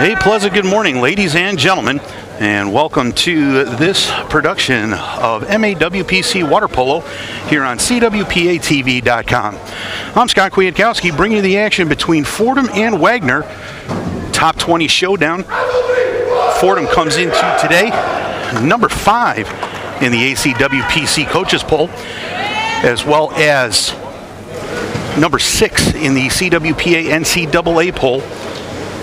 Hey, pleasant good morning, ladies and gentlemen, and welcome to this production of MAWPC Water Polo here on CWPATV.com. I'm Scott Kwiatkowski, bringing you the action between Fordham and Wagner. Top 20 showdown. Fordham comes into today number 5 in the ACWPC coaches poll, as well as number 6 in the CWPA NCAA poll.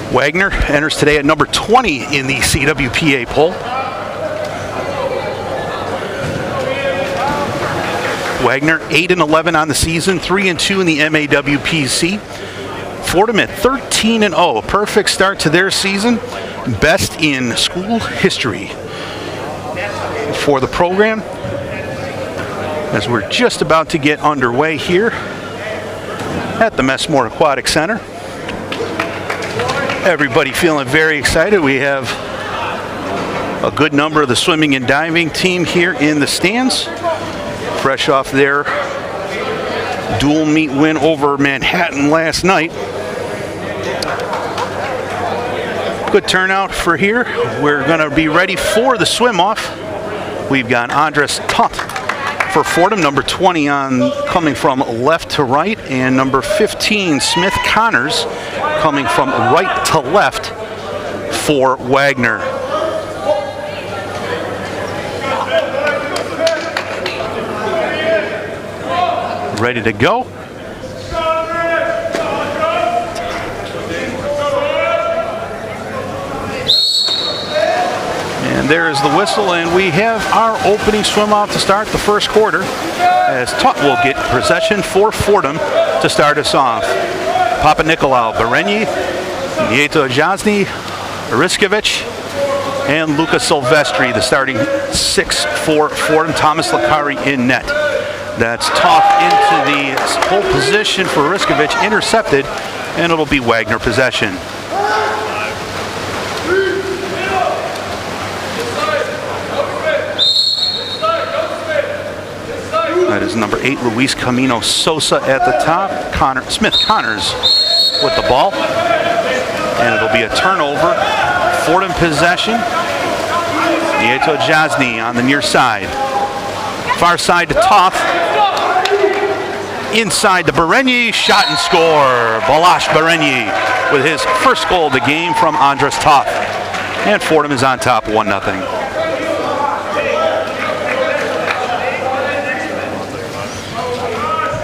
Wagner enters today at number 20 in the CWPA poll. Wagner 8-11 on the season, 3-2 in the MAWPC. Fordham at 13-0, a perfect start to their season, best in school history for the program. As we're just about to get underway here at the Messmore Aquatic Center. Everybody feeling very excited. We have a good number of the swimming and diving team here in the stands, fresh off their dual meet win over Manhattan last night. Good turnout for here. We're going to be ready for the swim off. We've got Andres Tutt for Fordham, number 20 on coming from left to right, and number 15 Smith Connors coming from right to left for Wagner. Ready to go. And there is the whistle, and we have our opening swim out to start the first quarter, as Tutt will get possession for Fordham to start us off. Papa Nicolau, Berenyi, Nieto Jasny, Riskovich, and Luca Silvestri, the starting 6 for Fordham. Thomas Lakari in net. That's tossed into the pole position for Riskovich, intercepted, and it'll be Wagner possession. That is number 8, Luis Camino Sosa at the top. Smith Connors with the ball. And it'll be a turnover. Fordham possession. Nieto Jasny on the near side. Far side to Toth. Inside to Berenyi. Shot and score. Balash Berenyi with his first goal of the game from Andres Toth. And Fordham is on top 1-0.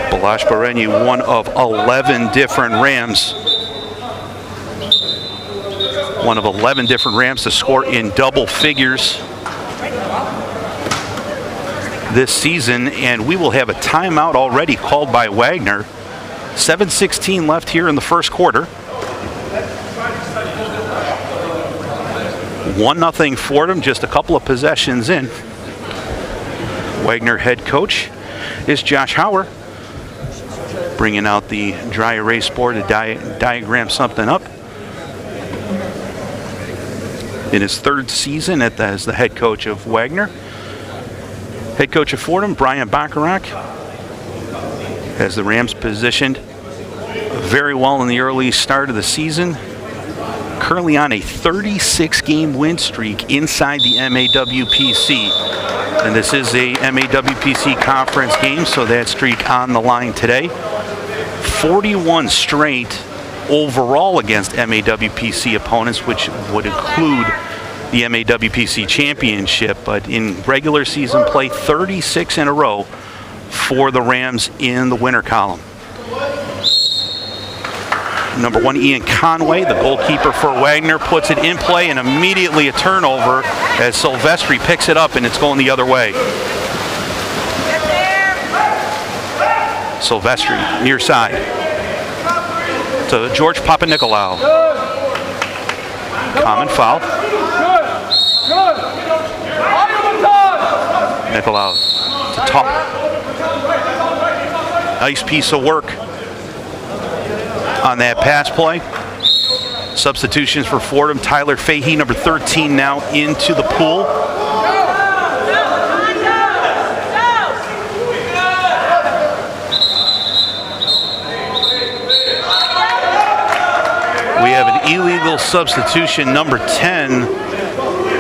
Balash Berenyi, one of 11 different Rams. One of 11 different Rams to score in double figures this season, and we will have a timeout already called by Wagner. 7:16 left here in the first quarter. 1-0 Fordham, just a couple of possessions in. Wagner head coach is Josh Hauer, bringing out the dry erase board to diagram something up. In his third season as the head coach of Wagner. Head coach of Fordham, Brian Bacharach, has the Rams positioned very well in the early start of the season. Currently on a 36-game win streak inside the MAWPC. And this is a MAWPC conference game, so that streak on the line today. 41 straight overall against MAWPC opponents, which would include the MAWPC championship, but in regular season play, 36 in a row for the Rams in the winner column. Number 1, Ian Conway, the goalkeeper for Wagner, puts it in play, and immediately a turnover as Silvestri picks it up, and it's going the other way. Silvestri, near side to George Papanikolaou. Common foul. Nikolaou to top. Nice piece of work on that pass play. Substitutions for Fordham. Tyler Fahey, number 13, now into the pool. We have an illegal substitution. Number 10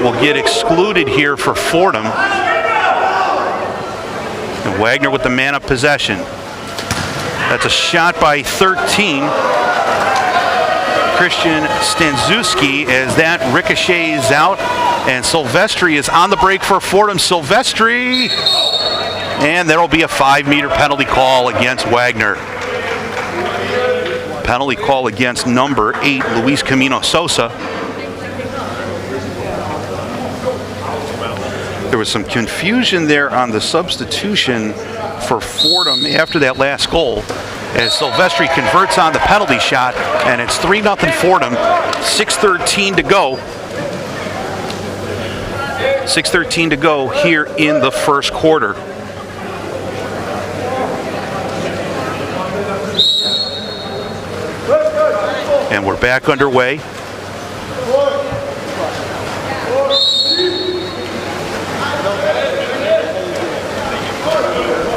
will get excluded here for Fordham. And Wagner with the man of possession. That's a shot by 13. Christian Stanczewski, as that ricochets out. And Silvestri is on the break for Fordham. Silvestri. And there will be a 5-meter penalty call against Wagner. Penalty call against number 8, Luis Camino Sosa. There was some confusion there on the substitution for Fordham after that last goal, as Silvestri converts on the penalty shot, and it's 3-0 Fordham, 6:13 to go. 6:13 to go here in the first quarter. And we're back underway.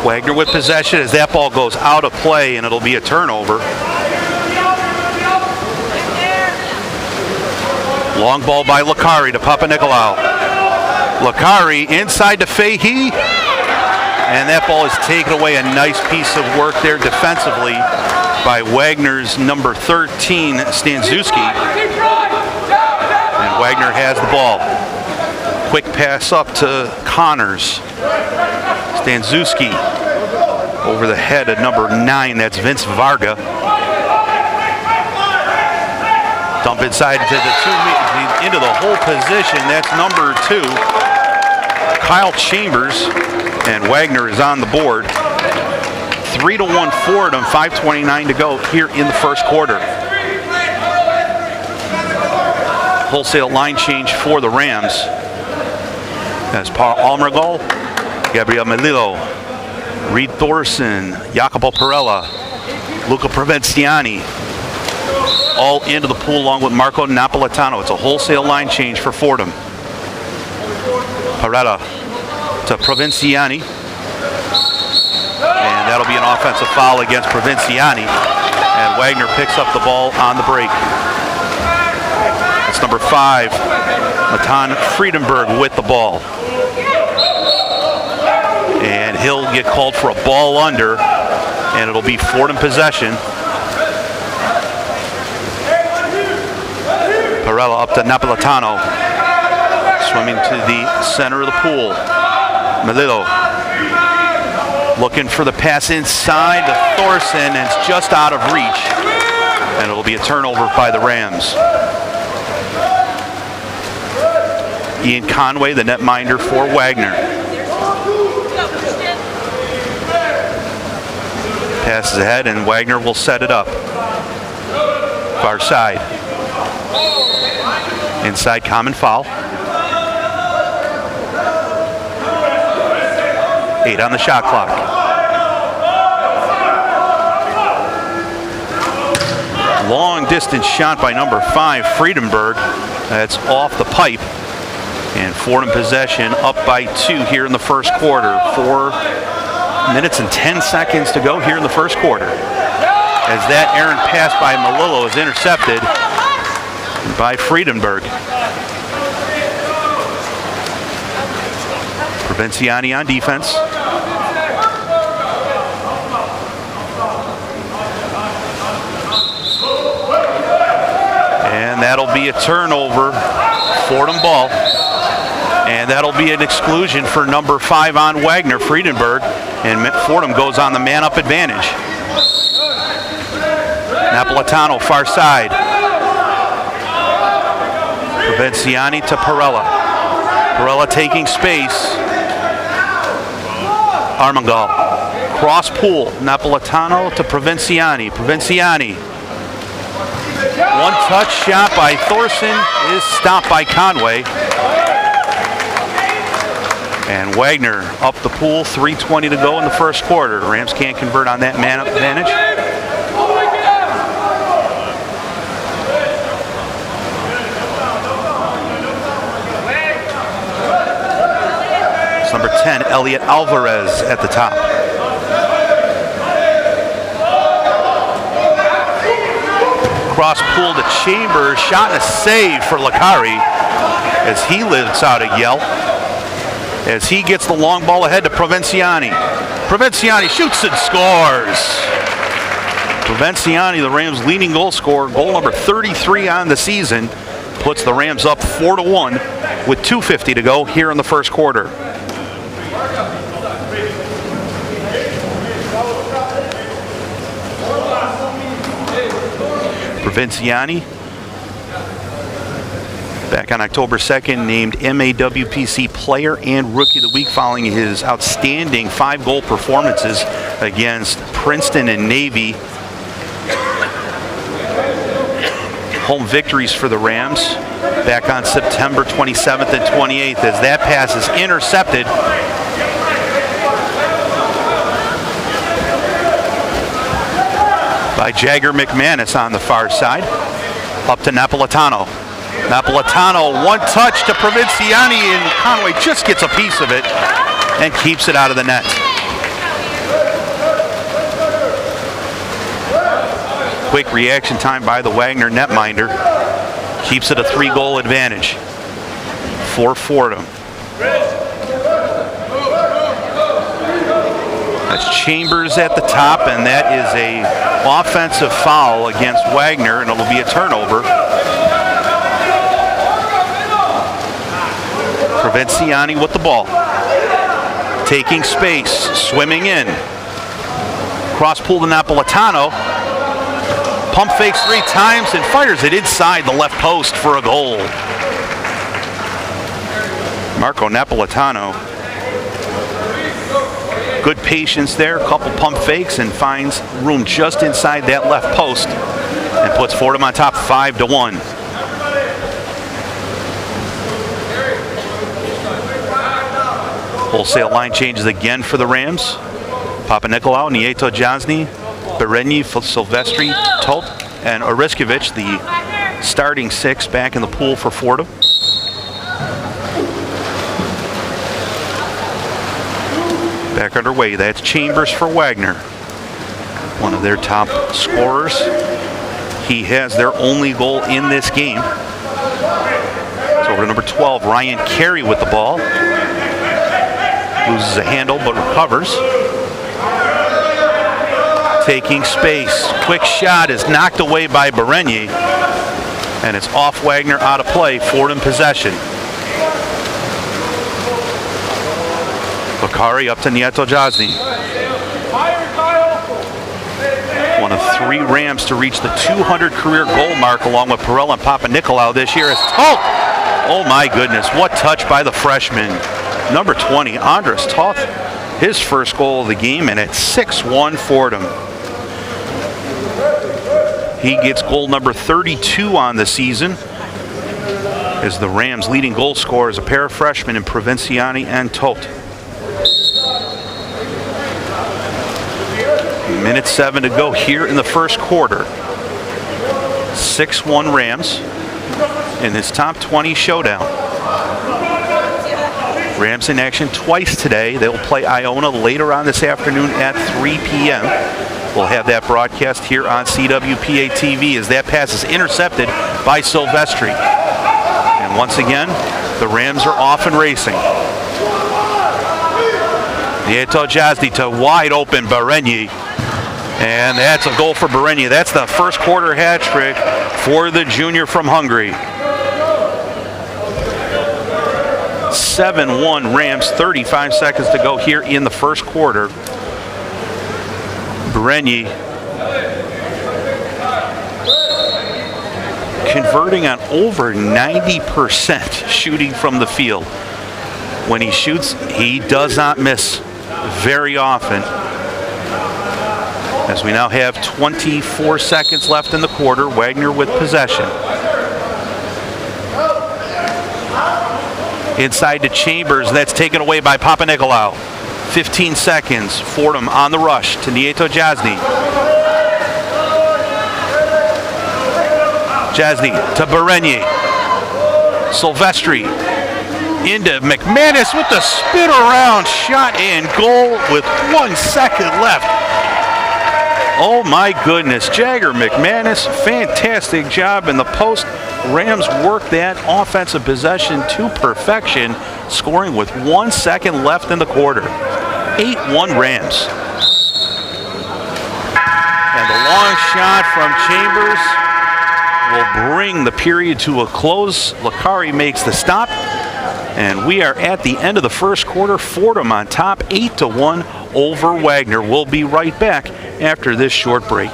Wagner with possession as that ball goes out of play, and it'll be a turnover. Long ball by Licari to Papanikolaou. Licari inside to Fahey, and that ball is taken away. A nice piece of work there defensively by Wagner's number 13, Stanczewski. And Wagner has the ball. Quick pass up to Connors. Stanczewski over the head of number 9, that's Vince Varga. Dump inside to the 2 meters, into the whole position, that's number 2, Kyle Chambers, and Wagner is on the board. 3-1 Fordham, 5:29 to go here in the first quarter. Wholesale line change for the Rams. That's Paul Almergol, Gabriel Melillo, Reed Thorson, Jacopo Perella, Luca Provenciani, all into the pool along with Marco Napolitano. It's a wholesale line change for Fordham. Perella to Provenciani. And that'll be an offensive foul against Provenciani. And Wagner picks up the ball on the break. It's number 5, Matan Friedenberg with the ball. And he'll get called for a ball under, and it'll be Fordham possession. Perella up to Napolitano. Swimming to the center of the pool. Melillo looking for the pass inside to Thorson, and it's just out of reach. And it'll be a turnover by the Rams. Ian Conway, the netminder for Wagner. Passes ahead, and Wagner will set it up. Far side. Inside, common foul. 8 on the shot clock. Long distance shot by number 5, Friedenberg. That's off the pipe. And Fordham possession up by 2 here in the first quarter. 4 minutes and 10 seconds to go here in the first quarter. As that errant pass by Melillo is intercepted by Friedenberg. Provenciani on defense. And that'll be a turnover, Fordham ball. And that'll be an exclusion for number 5 on Wagner, Friedenberg. And Fordham goes on the man-up advantage. Napolitano, far side. Provenciani to Perella. Perella taking space. Armengol. Cross pool. Napolitano to Provenciani. Provenciani. One touch shot by Thorson is stopped by Conway. And Wagner up the pool. 3:20 to go in the first quarter. Rams can't convert on that man-up advantage. It's number 10, Elliot Alvarez at the top. Cross pull to Chambers, shot and a save for Lakari as he lifts out a yell. As he gets the long ball ahead to Provinciani. Provinciani shoots and scores. Provinciani, the Rams' leading goal scorer, goal number 33 on the season, puts the Rams up 4-1 with 2:50 to go here in the first quarter. Provinciani, back on October 2nd, named MAWPC Player and Rookie of the Week following his outstanding 5-goal performances against Princeton and Navy. Home victories for the Rams back on September 27th and 28th as that pass is intercepted. By Jagger McManus on the far side. Up to Napolitano. Napolitano, one touch to Provinciani, and Conway just gets a piece of it and keeps it out of the net. Quick reaction time by the Wagner netminder. Keeps it a 3-goal advantage for Fordham. That's Chambers at the top, and that is a offensive foul against Wagner, and it'll be a turnover. Provinciani with the ball. Taking space, swimming in. Cross pull to Napolitano. Pump fakes 3 times and fires it inside the left post for a goal. Marco Napolitano. Good patience there, a couple pump fakes, and finds room just inside that left post and puts Fordham on top 5-1. Wholesale line changes again for the Rams. Papanikolaou, Nieto Jasny, Berenyi, Silvestri, Tolt, and Oriskovich, the starting 6 back in the pool for Fordham. Back underway, that's Chambers for Wagner, one of their top scorers. He has their only goal in this game. It's over to number 12, Ryan Carey with the ball. Loses a handle but recovers. Taking space. Quick shot is knocked away by Berenyi. And it's off Wagner, out of play. Fordham possession. Bakari up to Nieto Jasny. One of 3 Rams to reach the 200 career goal mark along with Perella and Papanikolaou this year. Is Toth. Oh my goodness, what touch by the freshman. Number 20, Andres Toth. His first goal of the game, and it's 6-1 Fordham. He gets goal number 32 on the season as the Rams' leading goal scorer is a pair of freshmen in Provinciani and Toth. Minute 7 to go here in the first quarter. 6-1 Rams in this top 20 showdown. Rams in action twice today. They will play Iona later on this afternoon at 3 p.m. We'll have that broadcast here on CWPA TV as that pass is intercepted by Silvestri. And once again, the Rams are off and racing. Nieto Jasny to wide open Berenyi. And that's a goal for Berenyi. That's the first quarter hat trick for the junior from Hungary. 7-1 Rams, 35 seconds to go here in the first quarter. Berenyi converting on over 90% shooting from the field. When he shoots, he does not miss very often. As we now have 24 seconds left in the quarter, Wagner with possession. Inside to Chambers, that's taken away by Papanikolaou. 15 seconds, Fordham on the rush to Nieto Jasny. Jasny to Berenyi. Silvestri into McManus with the spin around shot and goal with 1 second left. Oh my goodness, Jagger McManus, fantastic job in the post. Rams worked that offensive possession to perfection, scoring with 1 second left in the quarter. 8-1 Rams. And the long shot from Chambers will bring the period to a close. Lakari makes the stop. And we are at the end of the first quarter. Fordham on top, 8-1 over Wagner. We'll be right back after this short break.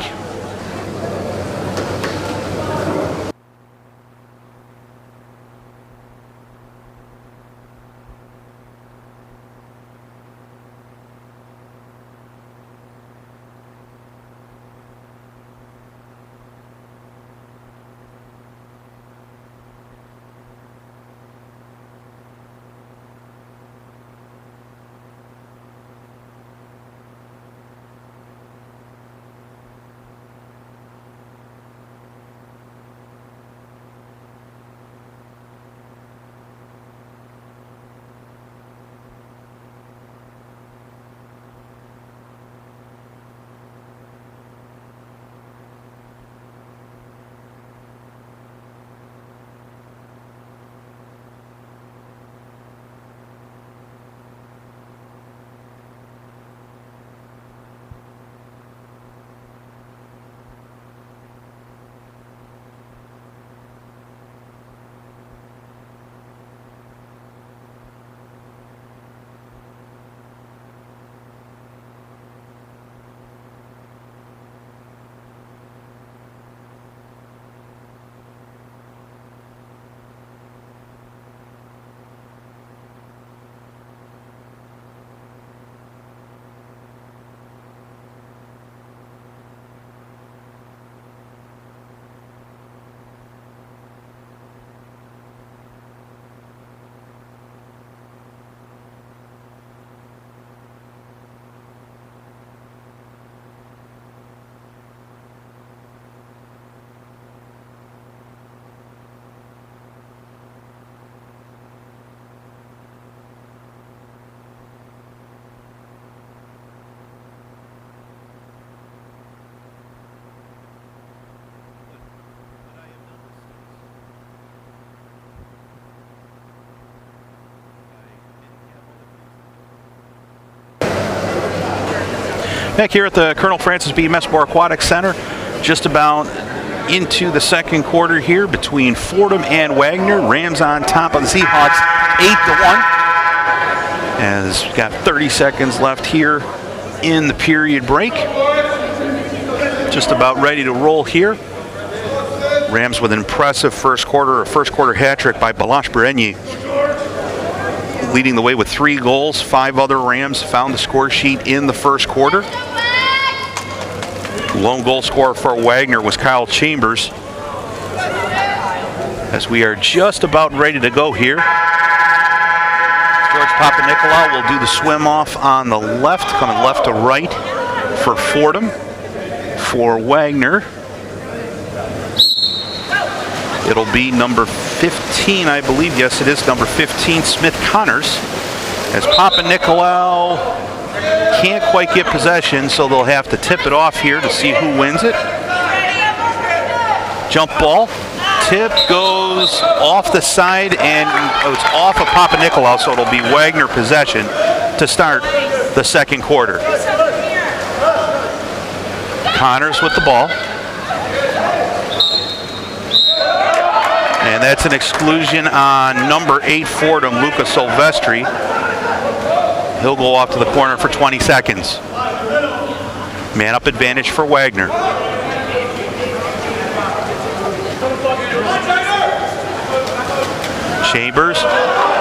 Back here at the Colonel Francis B. Messmore Aquatic Center, just about into the second quarter here between Fordham and Wagner. Rams on top of the Seahawks, 8-1. As we've got 30 seconds left here in the period break. Just about ready to roll here. Rams with an impressive first quarter hat trick by Balash Berenyi, leading the way with 3 goals. 5 other Rams found the score sheet in the first quarter. Lone goal scorer for Wagner was Kyle Chambers. As we are just about ready to go here, George Papanikolaou will do the swim off on the left, coming left to right for Fordham. For Wagner, it'll be number 15, I believe. Yes, it is number 15, Smith Connors. As Papanikolaou can't quite get possession, so they'll have to tip it off here to see who wins it. Jump ball. Tip goes off the side, and it's off of Papanikolaou, so it'll be Wagner possession to start the second quarter. Connors with the ball. And that's an exclusion on number 8 Fordham, Luca Silvestri. He'll go off to the corner for 20 seconds. Man up advantage for Wagner. Chambers,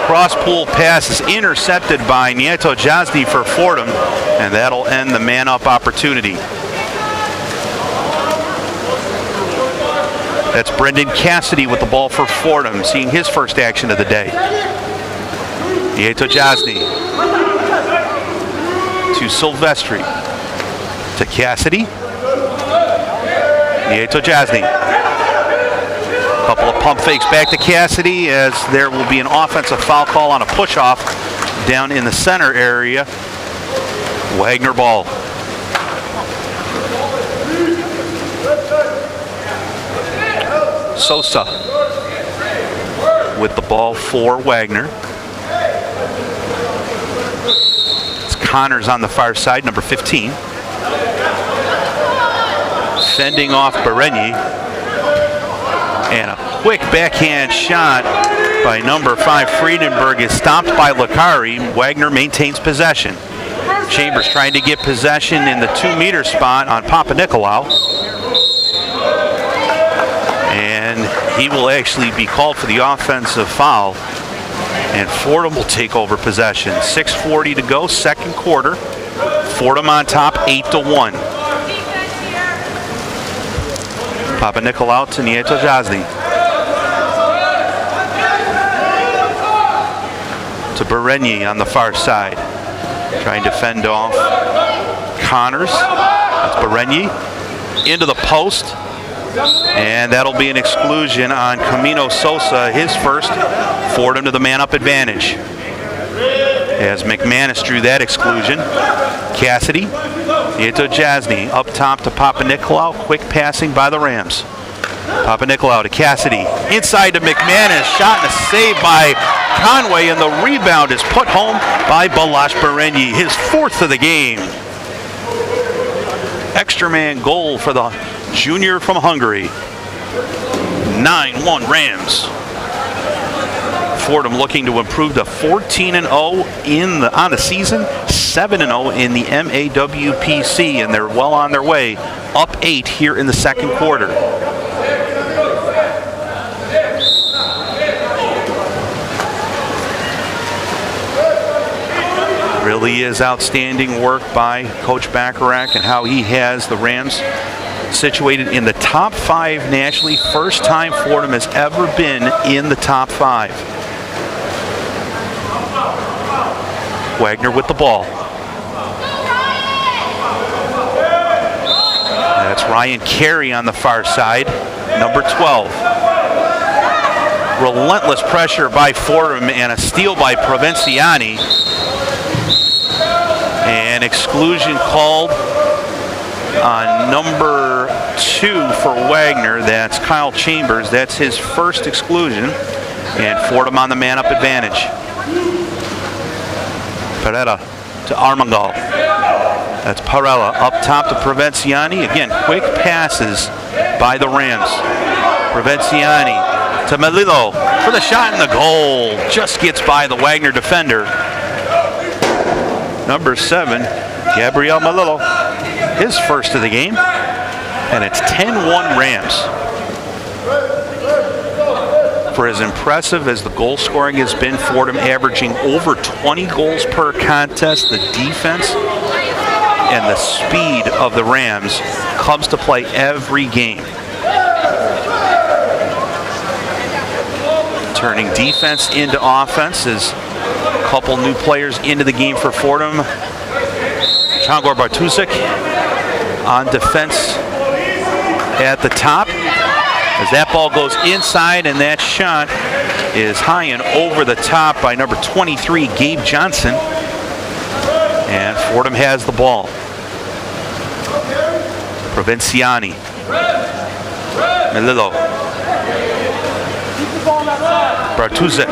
cross pool pass is intercepted by Nieto Jasny for Fordham, and that'll end the man up opportunity. That's Brendan Cassidy with the ball for Fordham, seeing his first action of the day. Nieto Jasny to Silvestri, to Cassidy, Nieto Jasny. Couple of pump fakes back to Cassidy, as there will be an offensive foul call on a push-off down in the center area. Wagner ball. Sosa with the ball for Wagner. It's Connors on the far side, number 15. Fending off Bereni. And a quick backhand shot by number 5 Friedenberg is stopped by Lakari. Wagner maintains possession. Chambers trying to get possession in the 2-meter spot on Papanikolaou. And he will actually be called for the offensive foul. And Fordham will take over possession. 6:40 to go, second quarter. Fordham on top, 8-1. Papanikolaou to Nieto Jasny. To Bereni on the far side. Trying to fend off Connors. That's Bereni. Into the post. And that'll be an exclusion on Camino Sosa, his first. Fordham to the man-up advantage. As McManus drew that exclusion. Cassidy. Nieto Jasny up top to Papanikolaou. Quick passing by the Rams. Papanikolaou to Cassidy. Inside to McManus. Shot and a save by Conway, and the rebound is put home by Balázs Bereni, his 4th of the game. Extra man goal for the junior from Hungary. 9-1 Rams. Fordham looking to improve to 14-0 on the season, 7-0 in the MAWPC, and they're well on their way, up 8 here in the second quarter. Really is outstanding work by Coach Bacharach and how he has the Rams situated in the top 5 nationally. First time Fordham has ever been in the top 5. Wagner with the ball. That's Ryan Carey on the far side, number 12. Relentless pressure by Fordham and a steal by Provinciani. An exclusion called on number 2 for Wagner. That's Kyle Chambers. That's his first exclusion. And Fordham on the man-up advantage. Pereira to Armengol. That's Parella up top to Provinciani. Again, quick passes by the Rams. Provinciani to Melillo for the shot and the goal. Just gets by the Wagner defender. Number 7, Gabriel Melillo, his first of the game. And it's 10-1 Rams. For as impressive as the goal scoring has been, Fordham averaging over 20 goals per contest, the defense and the speed of the Rams comes to play every game. Turning defense into offense as a couple new players into the game for Fordham. Changor Bartusic on defense at the top. As that ball goes inside, and that shot is high and over the top by number 23, Gabe Johnson. And Fordham has the ball. Provinciani. Melillo. Bartusic.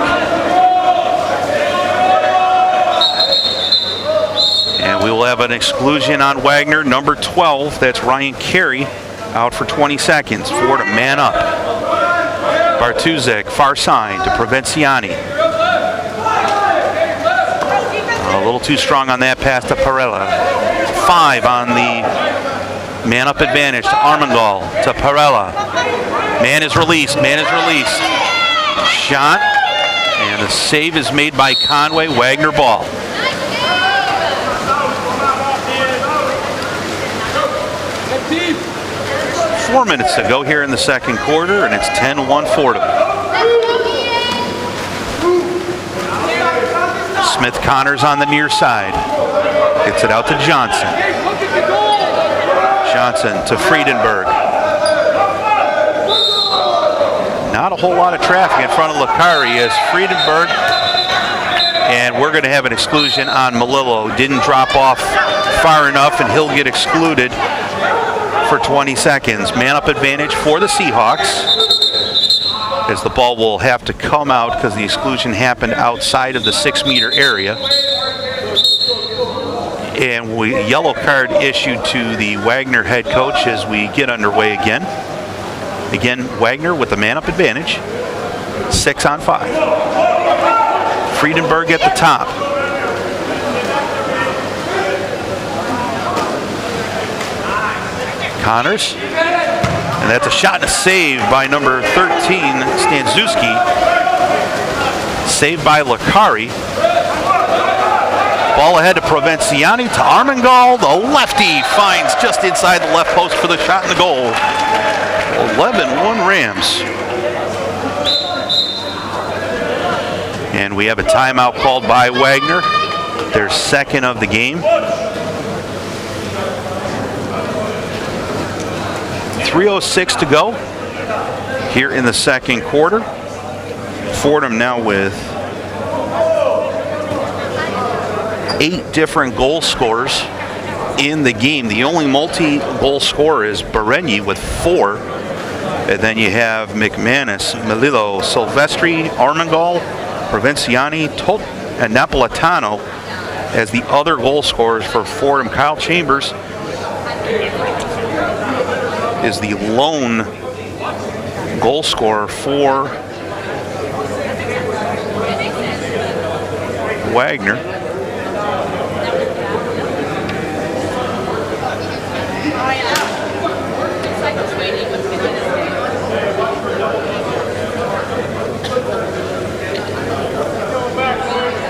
And we will have an exclusion on Wagner, number 12. That's Ryan Carey, out for 20 seconds. Fordham man up. Bartusic, far side to Provinciani. A little too strong on that pass to Parella. 5 on the man-up advantage to Armengol, to Parella. Man is released. Shot, and the save is made by Conway. Wagner ball. Four minutes to go here in the second quarter, and it's 10-1 Fordham. Smith Connors on the near side. Gets it out to Johnson. Johnson to Friedenberg. Not a whole lot of traffic in front of Lakari as Friedenberg. And we're going to have an exclusion on Melillo. Didn't drop off far enough, and he'll get excluded for 20 seconds. Man-up advantage for the Seahawks. as the ball will have to come out because the exclusion happened outside of the 6-meter area. And yellow card issued to the Wagner head coach as we get underway again. Again, Wagner with the man-up advantage. 6-on-5. Friedenberg at the top. Connors. And that's a shot and a save by number 13, Stanczewski. Saved by Lakari. Ball ahead to Provenciani to Armengol. The lefty finds just inside the left post for the shot and the goal. 11-1 Rams. And we have a timeout called by Wagner, their second of the game. 3:06 to go here in the second quarter. Fordham now with 8 different goal scorers in the game. The only multi-goal scorer is Bereni with 4. And then you have McManus, Melillo, Silvestri, Armengol, Provenciani, Tot, and Napolitano as the other goal scorers for Fordham. Kyle Chambers is the lone goal scorer for Wagner.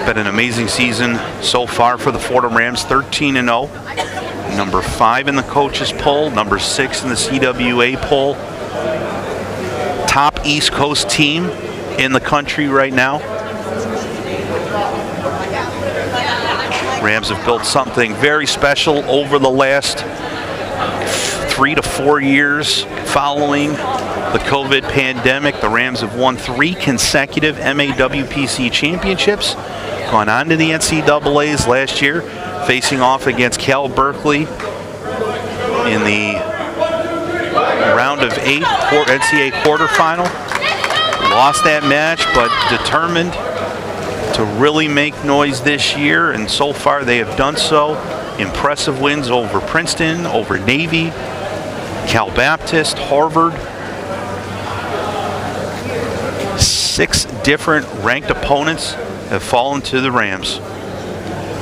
Been an amazing season so far for the Fordham Rams, 13-0. Number 5 in the coaches poll, number 6 in the CWA poll. Top East Coast team in the country right now. Rams have built something very special over the last 3 to 4 years following the COVID pandemic. The Rams have won 3 consecutive MAWPC championships, gone on to the NCAAs last year, facing off against Cal Berkeley in the round of 8 NCAA quarterfinal. Lost that match, but determined to really make noise this year, and so far they have done so. Impressive wins over Princeton, over Navy, Cal Baptist, Harvard. 6 different ranked opponents have fallen to the Rams.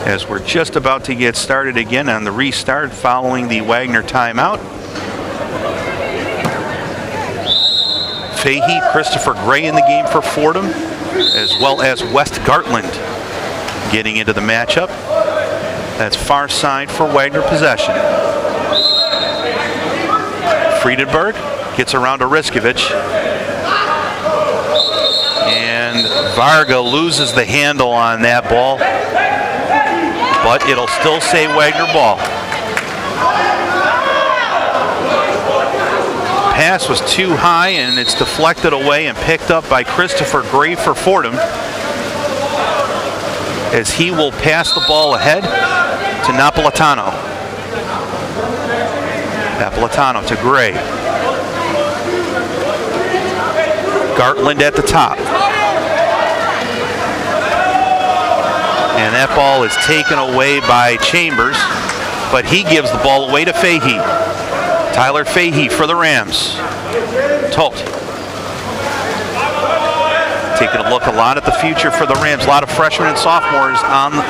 As we're just about to get started again on the restart following the Wagner timeout. Fahey, Christopher Gray in the game for Fordham, as well as West Gartland getting into the matchup. That's far side for Wagner possession. Friedenberg gets around to Riskovich. And Varga loses the handle on that ball, but it'll still say Wagner ball. Pass was too high and it's deflected away and picked up by Christopher Gray for Fordham, as he will pass the ball ahead to Napolitano. Napolitano to Gray. Gartland at the top. And that ball is taken away by Chambers, but he gives the ball away to Fahey. Tyler Fahey for the Rams. Tolt. Taking a look a lot at the future for the Rams. A lot of freshmen and sophomores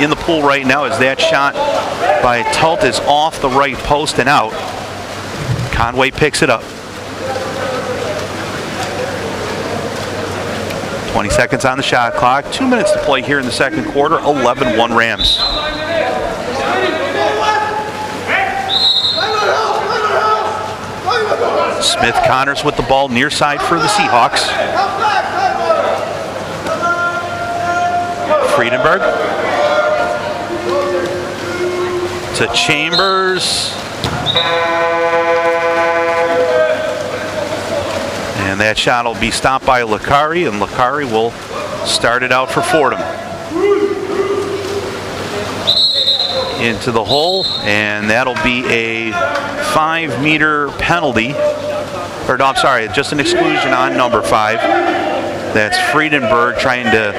in the pool right now, as that shot by Tolt is off the right post and out. Conway picks it up. 20 seconds on the shot clock. 2 minutes to play here in the second quarter. 11-1 Rams. Smith Connors with the ball near side for the Seahawks. Friedenberg to Chambers. And that shot will be stopped by Lakari, and Lakari will start it out for Fordham. Into the hole, and that'll be a 5-meter penalty. Or no, I'm sorry, just an exclusion on number 5. That's Friedenberg trying to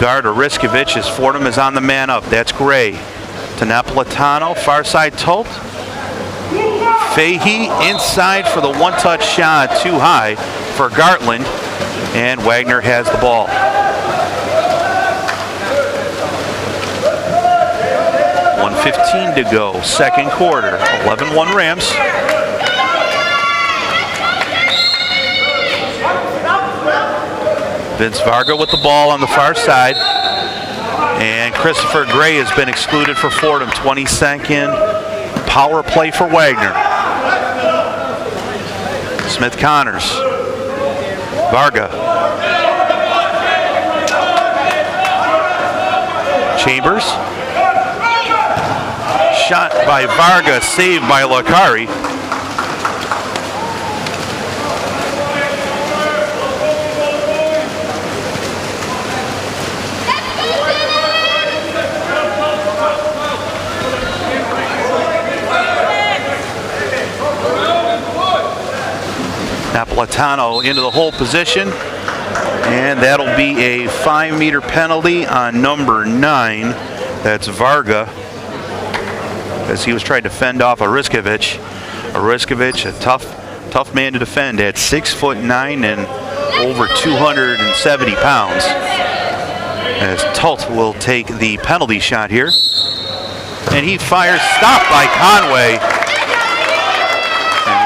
guard Oriskovich as Fordham is on the man up. That's Gray to Napolitano, far side Tolt. Fahey inside for the one-touch shot, too high for Gartland, and Wagner has the ball. .1:15 to go, second quarter, 11-1 Rams. Vince Varga with the ball on the far side. And Christopher Gray has been excluded for Fordham. 22nd power play for Wagner. Smith Connors. Varga. Chambers. Shot by Varga, saved by Lakari. Napolitano into the hole position, and that'll be a 5-meter penalty on number 9. That's Varga, as he was trying to fend off Oriskovich. Oriskovich, a tough man to defend at 6'9" and over 270 pounds. As Tult will take the penalty shot here, and he fires, stopped by Conway.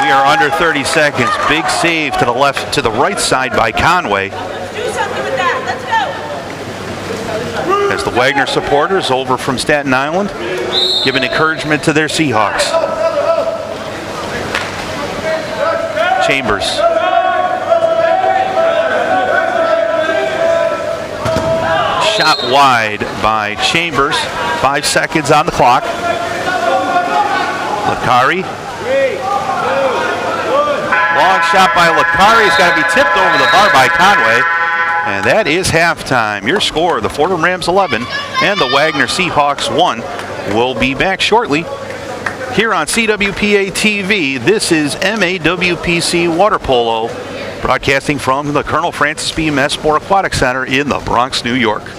We are under 30 seconds. Big save to the left, to the right side by Conway. Do something with that. Let's go. As the Wagner supporters over from Staten Island giving encouragement to their Seahawks. Chambers. Shot wide by Chambers. 5 seconds on the clock. Lakari. Long shot by Lakari. It's got to be tipped over the bar by Conway. And that is halftime. Your score, the Fordham Rams 11 and the Wagner Seahawks 1. We'll be back shortly here on CWPA TV. This is MAWPC Water Polo, broadcasting from the Colonel Francis B. Messport Aquatic Center in the Bronx, New York.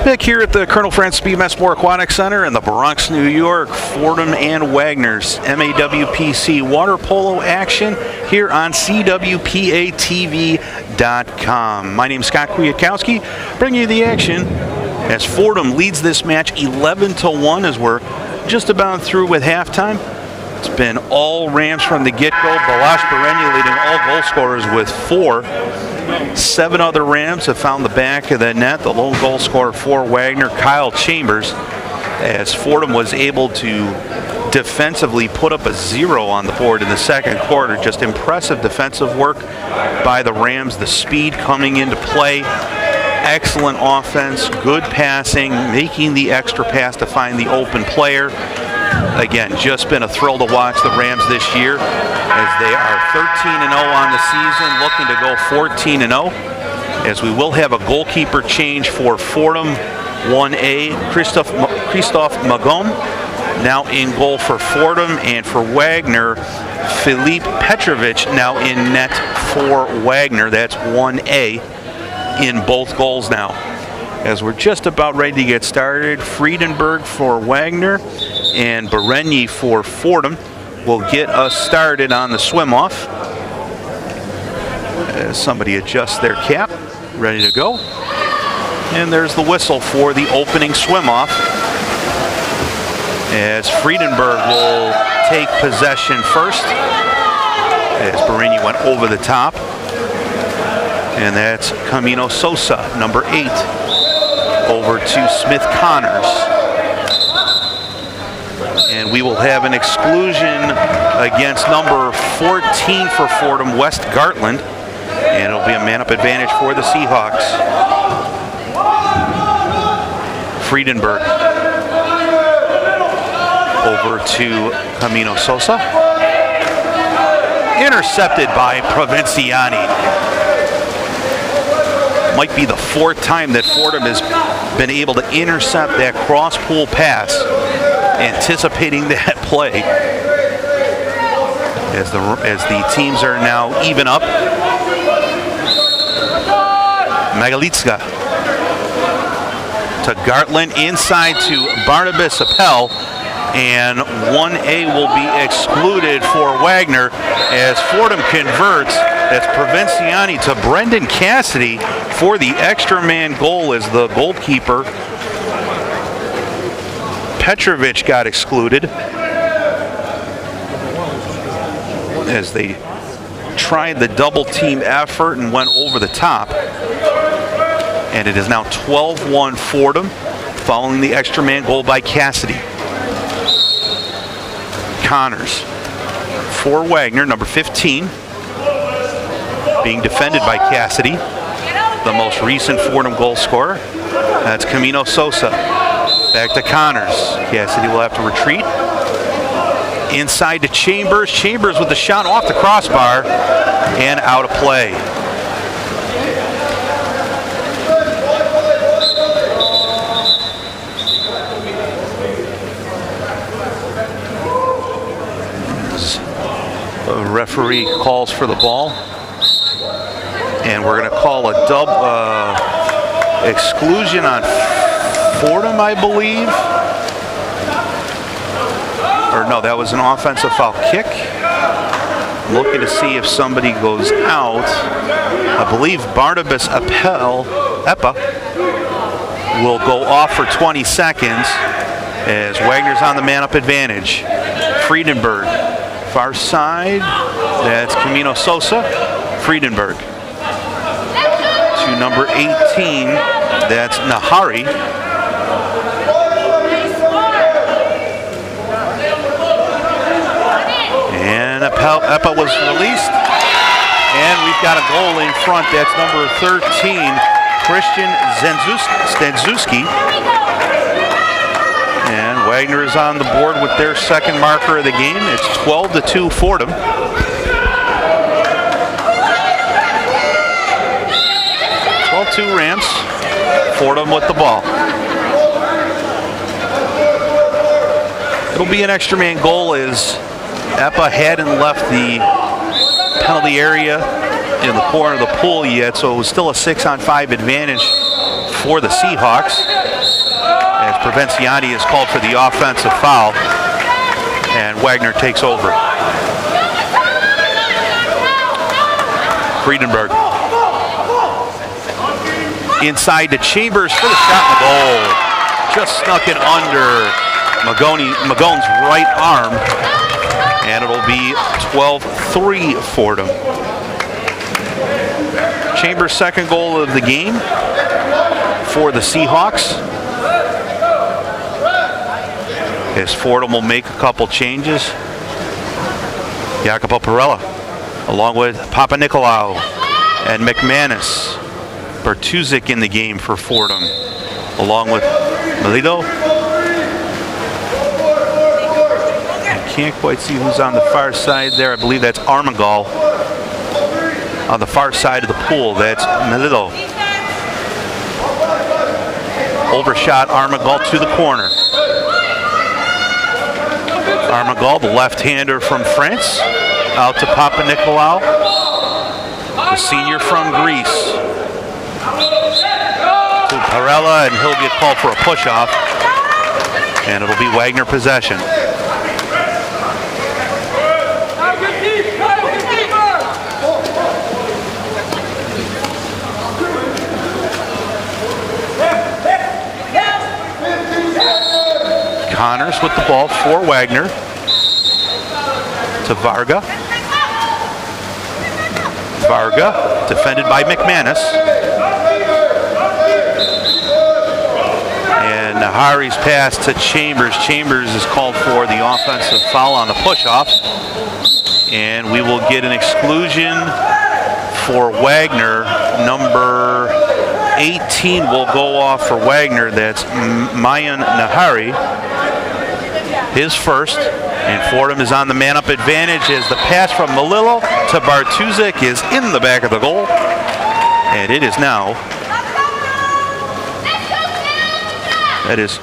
Flashback here at the Colonel Francis B. Messmore Aquatic Center in the Bronx, New York. Fordham and Wagner's MAWPC water polo action here on CWPATV.com. My name is Scott Kwiatkowski, bringing you the action as Fordham leads this match 11-1 as we're just about through with halftime. It's been all Rams from the get-go. Balazs Berenyi leading all goal scorers with 4. 7 other Rams have found the back of the net. The lone goal scorer for Wagner, Kyle Chambers, as Fordham was able to defensively put up a 0 on the board in the second quarter. Just impressive defensive work by the Rams. The speed coming into play. Excellent offense, good passing, making the extra pass to find the open player. Again, just been a thrill to watch the Rams this year as they are 13-0 on the season, looking to go 14-0, as we will have a goalkeeper change for Fordham. 1A, Christoph Magom now in goal for Fordham, and for Wagner, Filip Petrovic now in net for Wagner. That's 1A in both goals now. As we're just about ready to get started, Friedenberg for Wagner and Berenyi for Fordham will get us started on the swim-off. As somebody adjusts their cap, ready to go. And there's the whistle for the opening swim-off, as Friedenberg will take possession first, as Berenyi went over the top. And that's Camino Sosa, number 8, over to Smith Connors. And we will have an exclusion against number 14 for Fordham, West Gartland. And it'll be a man-up advantage for the Seahawks. Friedenberg over to Camino Sosa. Intercepted by Provinciani. Might be the 4th time that Fordham has been able to intercept that cross-pool pass, anticipating that play. As the teams are now even up. Magalitska to Gartland, inside to Barnabas Appel, and 1A will be excluded for Wagner as Fordham converts. That's Provinciani to Brendan Cassidy for the extra man goal, as the goalkeeper Petrovic got excluded as they tried the double team effort and went over the top. And it is now 12-1 Fordham following the extra man goal by Cassidy. Connors for Wagner, number 15, being defended by Cassidy, the most recent Fordham goal scorer. That's Camino Sosa. Back to Connors. Cassidy will have to retreat. Inside to Chambers. Chambers with the shot off the crossbar and out of play. The referee calls for the ball. And we're going to call a exclusion on Fordham, I believe. Or no, that was an offensive foul kick. I'm looking to see if somebody goes out. I believe Barnabas Epa will go off for 20 seconds as Wagner's on the man-up advantage. Friedenberg, far side. That's Camino Sosa. Friedenberg. To number 18, that's Nahari. And Epa was released. And we've got a goal in front. That's number 13, Christian Stanzuski. And Wagner is on the board with their second marker of the game. It's 12-2 Fordham. 12-2 Rams. Fordham with the ball. It'll be an extra man goal as Epa hadn't left the penalty area in the corner of the pool yet, so it was still a 6-on-5 advantage for the Seahawks, as Provenciani is called for the offensive foul, and Wagner takes over. Friedenberg inside to Chambers for the shot in the goal. Just snuck it under Magone's right arm, and it'll be 12-3 Fordham. Chambers' second goal of the game for the Seahawks, as Fordham will make a couple changes. Jacopo Perella, along with Papanikolaou and McManus. Bartuzik in the game for Fordham, along with Melito. I can't quite see who's on the far side there. I believe that's Armengol. On the far side of the pool, that's Melito. Overshot Armengol to the corner. Armengol, the left-hander from France, out to Papanikolaou, the senior from Greece. To Perella, and he'll get called for a push-off, and it'll be Wagner possession. Connors with the ball for Wagner. To Varga. Varga, defended by McManus. And Nahari's pass to Chambers. Chambers is called for the offensive foul on the push-off. And we will get an exclusion for Wagner. Number 18 will go off for Wagner. That's Mayan Nahari. His first. And Fordham is on the man-up advantage as the pass from Melillo to Bartuzik is in the back of the goal. And it is now. That is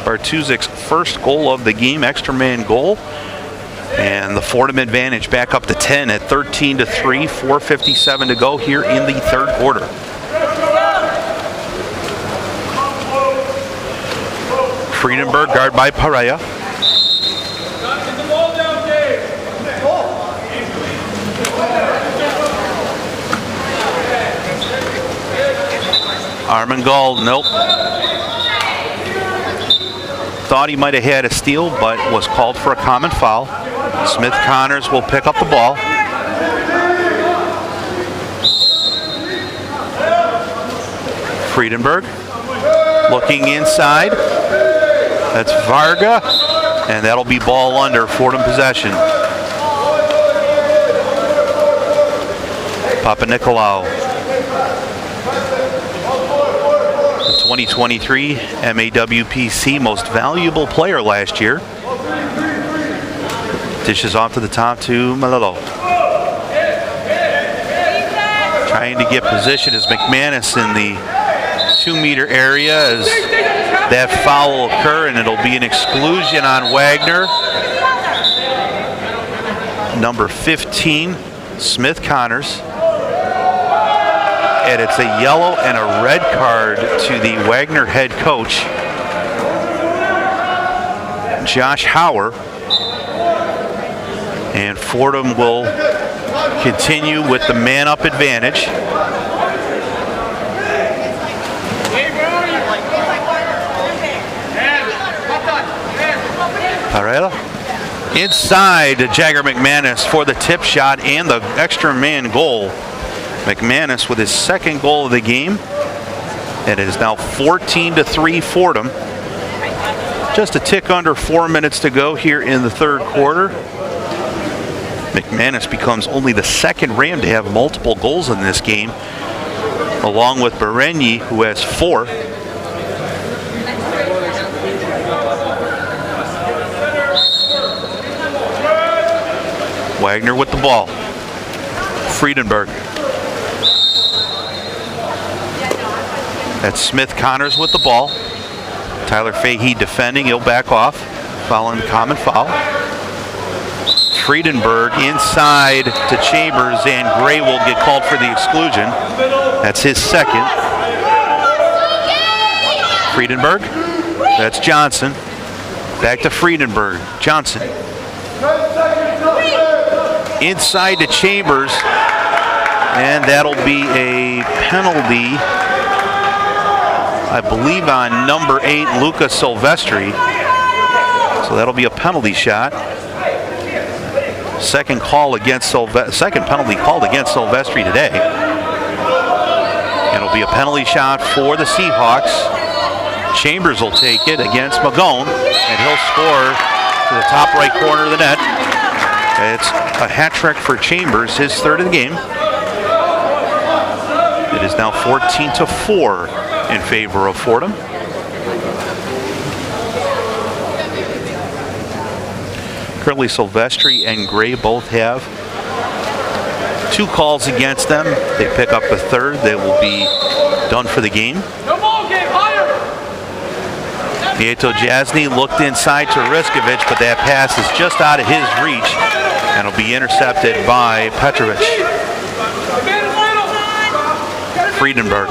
Bartuzik's first goal of the game, extra man goal. And the Fordham advantage back up to 10 at 13-3, 4:57 to go here in the third quarter. Friedenberg, guard by Pereira. Armengol, nope. Thought he might have had a steal, but was called for a common foul. Smith Connors will pick up the ball. Friedenberg looking inside. That's Varga, and that'll be ball under, Fordham possession. Papanikolaou. 2023 MAWPC Most Valuable Player last year. Dishes off to the top to Melillo. Trying to get position as McManus in the 2-meter area as that foul will occur, and it'll be an exclusion on Wagner. Number 15, Smith Connors. And it's a yellow and a red card to the Wagner head coach, Josh Hauer. And Fordham will continue with the man-up advantage. Pereira inside to Jagger McManus for the tip shot and the extra man goal. McManus with his second goal of the game, and it is now 14-3 Fordham. Just a tick under 4 minutes to go here in the third quarter. McManus becomes only the second Ram to have multiple goals in this game, along with Bereni, who has 4. Wagner with the ball. Friedenberg. That's Smith Connors with the ball. Tyler Fahey defending. He'll back off following the common foul. Friedenberg inside to Chambers, and Gray will get called for the exclusion. That's his second. Friedenberg. That's Johnson. Back to Friedenberg. Johnson. Inside to Chambers. And that'll be a penalty, I believe, on number 8, Luca Silvestri. So that'll be a penalty shot. Second penalty called against Silvestri today. And it'll be a penalty shot for the Seahawks. Chambers will take it against Magone, and he'll score to the top right corner of the net. It's a hat trick for Chambers, his third of the game. It is now 14-4 in favor of Fordham. Currently, Silvestri and Gray both have 2 calls against them. They pick up the third. They will be done for the game. Nieto Jasny looked inside to Riskovich, but that pass is just out of his reach, and will be intercepted by Petrovic. Friedenberg.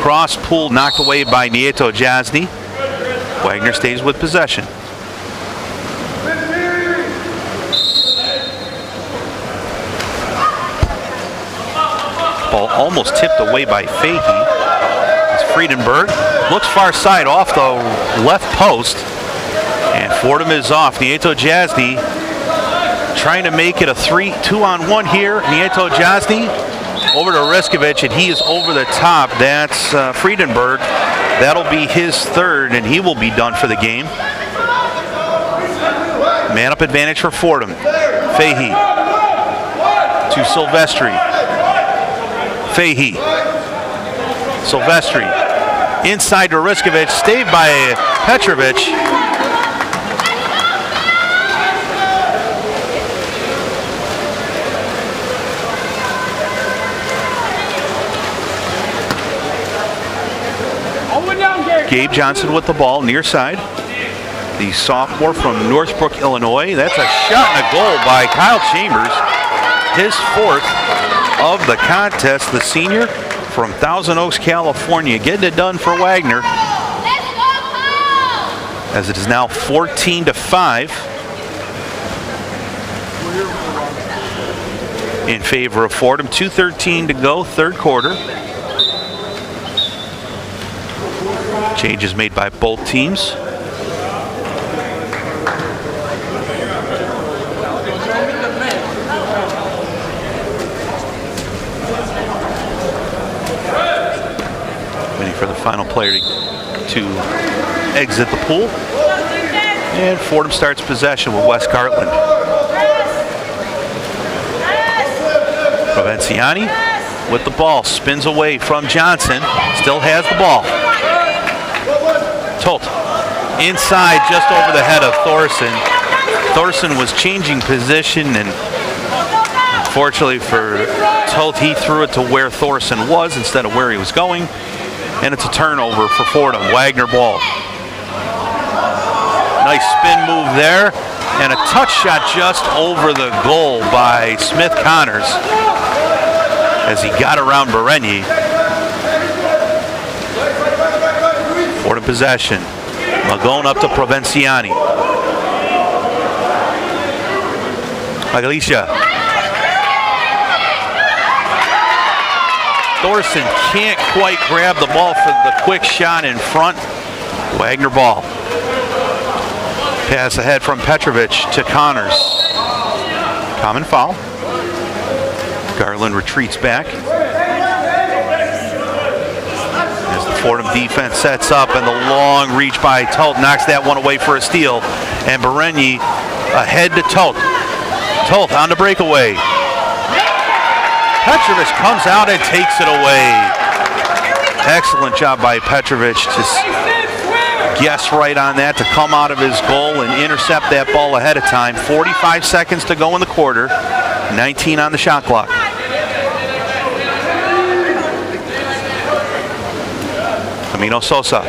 Cross pulled, knocked away by Nieto Jasny. Wagner stays with possession. Ball almost tipped away by Fahey. It's Friedenberg. Looks far side off the left post. And Fordham is off. Nieto Jasny trying to make it a 2-on-1 here. Nieto Jasny over to Riskovich, and he is over the top. That's Friedenberg. That'll be his third, and he will be done for the game. Man up advantage for Fordham. Fahey to Silvestri. Fahey. Silvestri. Inside to Riskovich. Saved by Petrovic. Gabe Johnson with the ball, near side. The sophomore from Northbrook, Illinois. That's a shot and a goal by Kyle Chambers. His 4th of the contest. The senior from Thousand Oaks, California, getting it done for Wagner. As it is now 14-5 in favor of Fordham. 2:13 to go, third quarter. Changes made by both teams. Waiting for the final player to exit the pool. And Fordham starts possession with Wes Cartland. Provenciani with the ball, spins away from Johnson, still has the ball. Tolt inside, just over the head of Thorson. Thorson was changing position, and unfortunately for Tolt, he threw it to where Thorson was instead of where he was going. And it's a turnover for Fordham. Wagner ball. Nice spin move there. And a touch shot just over the goal by Smith Connors as he got around Berenier. Fordham possession. Magone up to Provenciani. Magalicia. Thorson can't quite grab the ball for the quick shot in front. Wagner ball. Pass ahead from Petrovic to Connors. Common foul. Garland retreats back. As the Fordham defense sets up, and the long reach by Tolt knocks that one away for a steal. And Berenier ahead to Tolt. Tolt on the breakaway. Petrovic comes out and takes it away. Excellent job by Petrovic to guess right on that, to come out of his goal and intercept that ball ahead of time. 45 seconds to go in the quarter. 19 on the shot clock. Camino Sosa.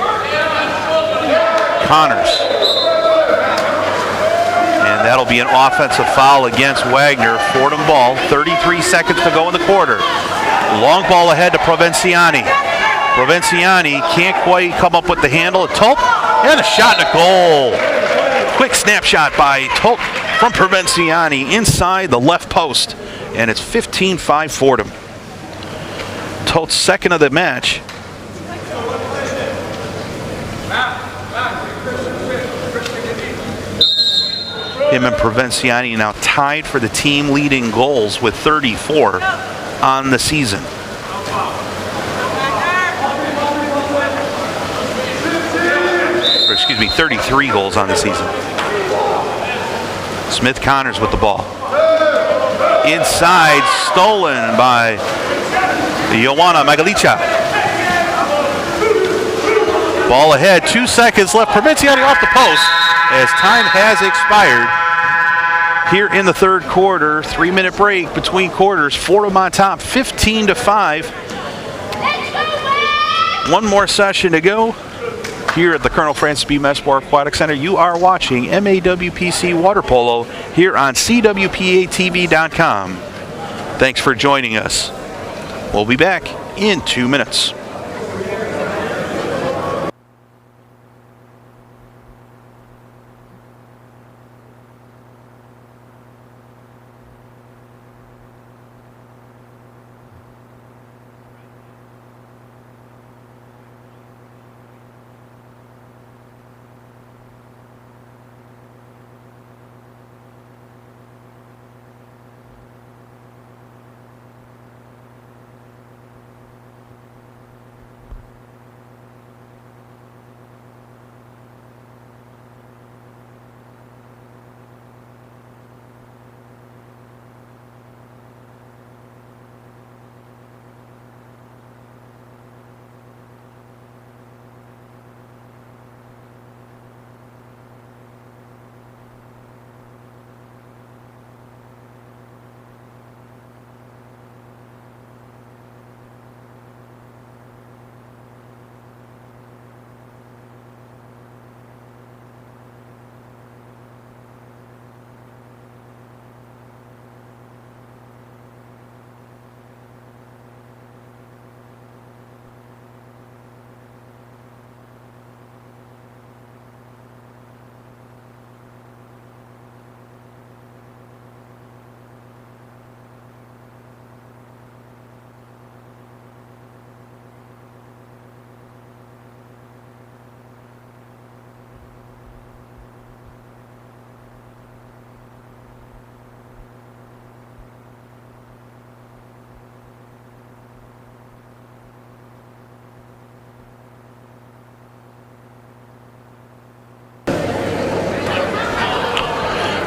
Connors. And that'll be an offensive foul against Wagner. Fordham ball. 33 seconds to go in the quarter. Long ball ahead to Provenciani. Provenciani can't quite come up with the handle. Tulp, and a shot and a goal. Quick snapshot by Tulp from Provenciani inside the left post. And it's 15-5 Fordham. Tulp's second of the match. Him and Provenciani now tied for the team leading goals with 34 on the season. Or excuse me, 33 goals on the season. Smith Connors with the ball. Inside, stolen by Joanna Magalicha. Ball ahead, 2 seconds left. Provenciani off the post as time has expired. Here in the third quarter, 3-minute break between quarters. Fordham on top, 15-5. One more session to go here at the Colonel Francis B. Messmore Aquatic Center. You are watching MAWPC Water Polo here on CWPATV.com. Thanks for joining us. We'll be back in 2 minutes.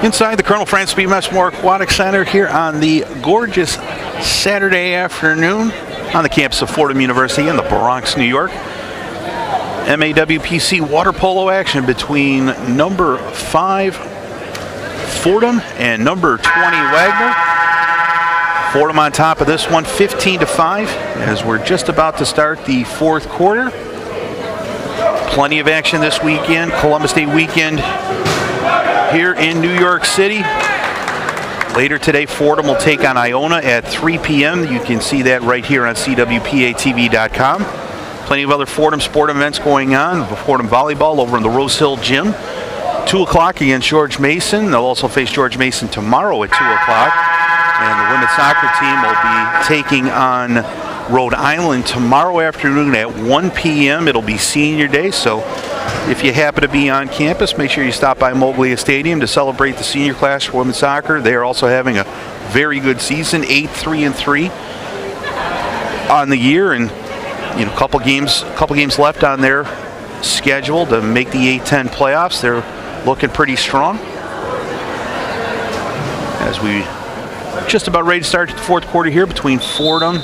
Inside the Colonel Francis B. Messmore Aquatic Center here on the gorgeous Saturday afternoon on the campus of Fordham University in the Bronx, New York. MAWPC water polo action between number 5 Fordham and number 20 Wagner. Fordham on top of this one, 15-5, as we're just about to start the fourth quarter. Plenty of action this weekend, Columbus Day weekend here in New York City. Later today, Fordham will take on Iona at 3 p.m. You can see that right here on CWPATV.com. Plenty of other Fordham sport events going on. Fordham volleyball over in the Rose Hill Gym. 2 o'clock against George Mason. They'll also face George Mason tomorrow at 2 o'clock. And the women's soccer team will be taking on Rhode Island tomorrow afternoon at 1 p.m. It'll be senior day, so if you happen to be on campus, make sure you stop by Moglia Stadium to celebrate the senior class for women's soccer. They are also having a very good season, 8-3-3 on the year, and you know, couple games left on their schedule to make the A-10 playoffs. They're looking pretty strong. As we just about ready to start the fourth quarter here between Fordham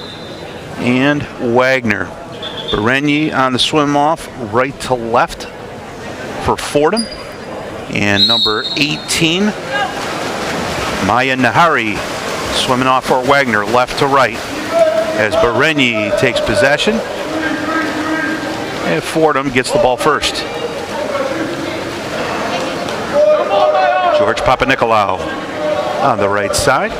and Wagner. Bereni on the swim off, right to left for Fordham. And number 18, Maya Nahari, swimming off for Wagner, left to right. As Bereni takes possession. And Fordham gets the ball first. George Papanikolaou on the right side.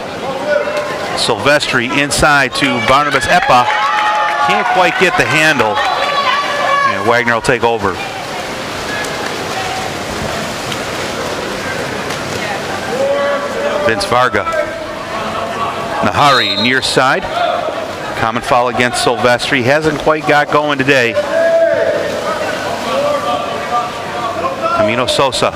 Silvestri inside to Barnabas Epa. Can't quite get the handle. Wagner will take over. Vince Varga. Nahari near side. Common foul against Silvestri. Hasn't quite got going today. Camino Sosa.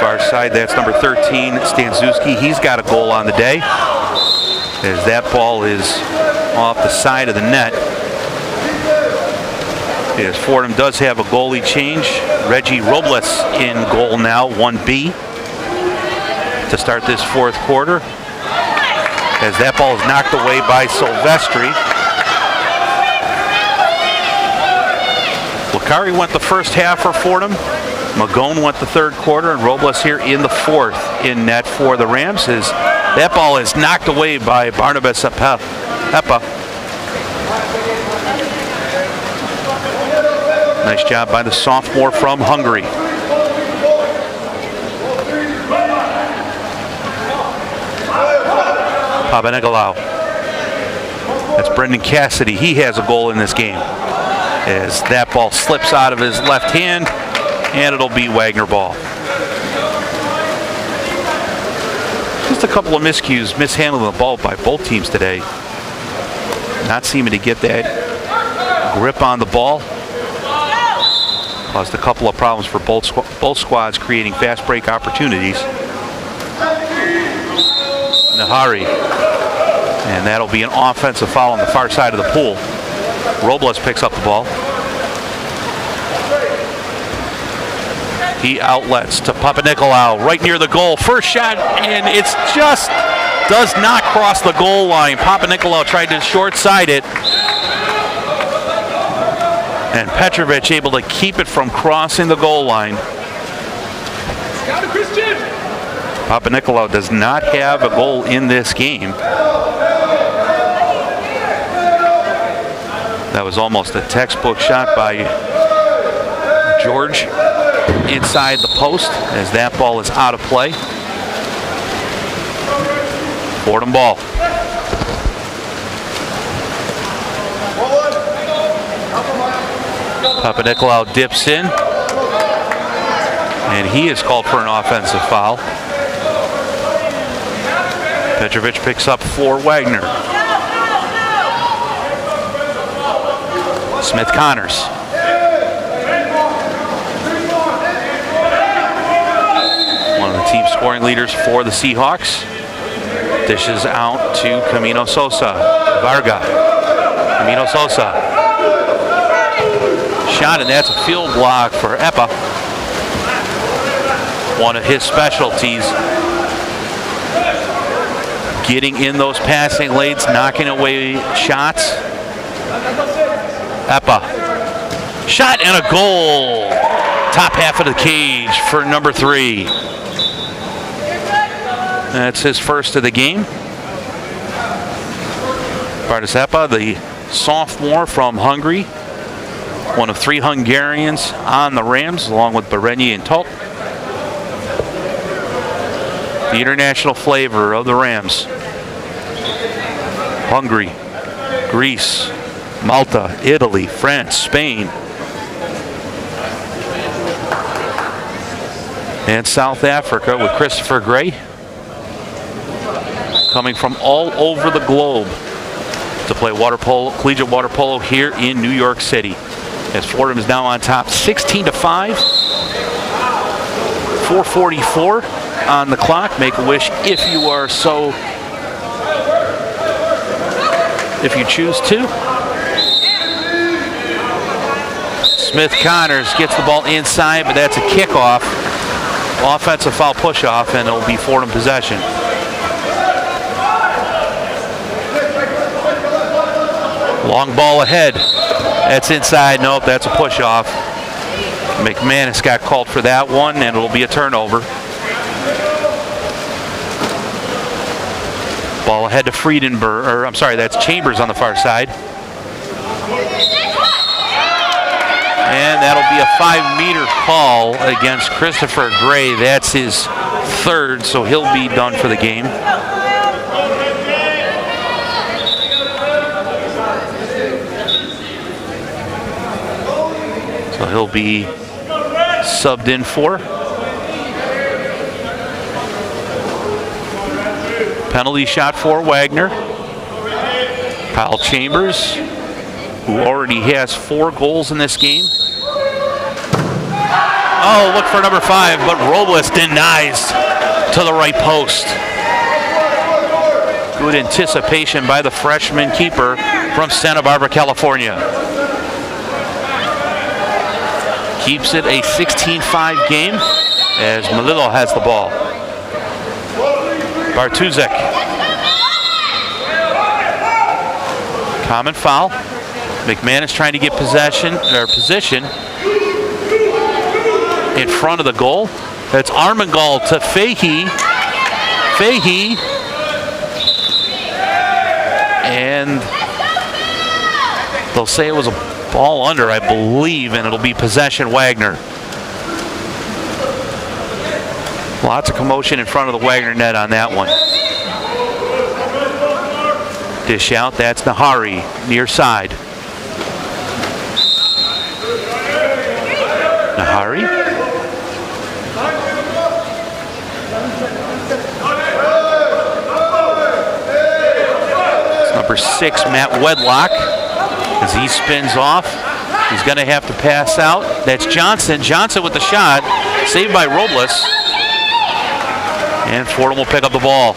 Far side, that's number 13, Stanczewski. He's got a goal on the day, as that ball is off the side of the net. As Fordham does have a goalie change. Reggie Robles in goal now, 1B, to start this fourth quarter, as that ball is knocked away by Silvestri. Lacari went the first half for Fordham. Magone went the third quarter, and Robles here in the fourth in net for the Rams. As that ball is knocked away by Barnabas Epa. Nice job by the sophomore from Hungary. Papanikolaou. That's Brendan Cassidy. He has a goal in this game, as that ball slips out of his left hand, and it'll be Wagner ball. Just a couple of miscues, mishandling the ball by both teams today. Not seeming to get that grip on the ball. Caused a couple of problems for both squads, creating fast break opportunities. Nahari. And that'll be an offensive foul on the far side of the pool. Robles picks up the ball. He outlets to Papanikolaou right near the goal. First shot, and it's just does not cross the goal line. Papanikolaou tried to short side it, and Petrovic able to keep it from crossing the goal line. Papanikolaou does not have a goal in this game. That was almost a textbook shot by George inside the post, as that ball is out of play. Fordham ball. Papanikolaou dips in, and he is called for an offensive foul. Petrovic picks up for Wagner. Smith Connors. One of the team scoring leaders for the Seahawks. Dishes out to Camino Sosa. Varga. Camino Sosa. Shot, and that's a field block for Epa. One of his specialties. Getting in those passing lanes, knocking away shots. Epa. Shot and a goal. Top half of the cage for number 3. That's his first of the game. Bardas Epa, the sophomore from Hungary. One of 3 Hungarians on the Rams, along with Berenyi and Tult. The international flavor of the Rams. Hungary, Greece, Malta, Italy, France, Spain, and South Africa, with Christopher Gray coming from all over the globe to play water polo, collegiate water polo here in New York City. As Fordham is now on top 16-5. 4:44 on the clock. Make a wish if you are so, if you choose to. Smith Connors gets the ball inside, but that's a kickoff. Offensive foul push-off, and it'll be Fordham possession. Long ball ahead. That's inside. Nope, that's a push-off. McManus got called for that one, and it'll be a turnover. Ball ahead to Friedenberg, or I'm sorry, that's Chambers on the far side. And that'll be a 5-meter call against Christopher Gray. That's his third, so he'll be done for the game. So he'll be subbed in for. Penalty shot for Wagner. Kyle Chambers, who already has 4 goals in this game. Oh, look for number 5, but Robles denies to the right post. Good anticipation by the freshman keeper from Santa Barbara, California. Keeps it a 16-5 game as Melillo has the ball. Bartuzek. Common foul. McManus trying to get position in front of the goal. That's Armengol to Fahey. Fahey. And they'll say it was a ball under, I believe, and it'll be possession Wagner. Lots of commotion in front of the Wagner net on that one. Dish out, that's Nahari, near side. Nahari. It's number 6, Matt Wedlock, as he spins off. He's going to have to pass out. That's Johnson. Johnson with the shot, saved by Robles. And Fordham will pick up the ball.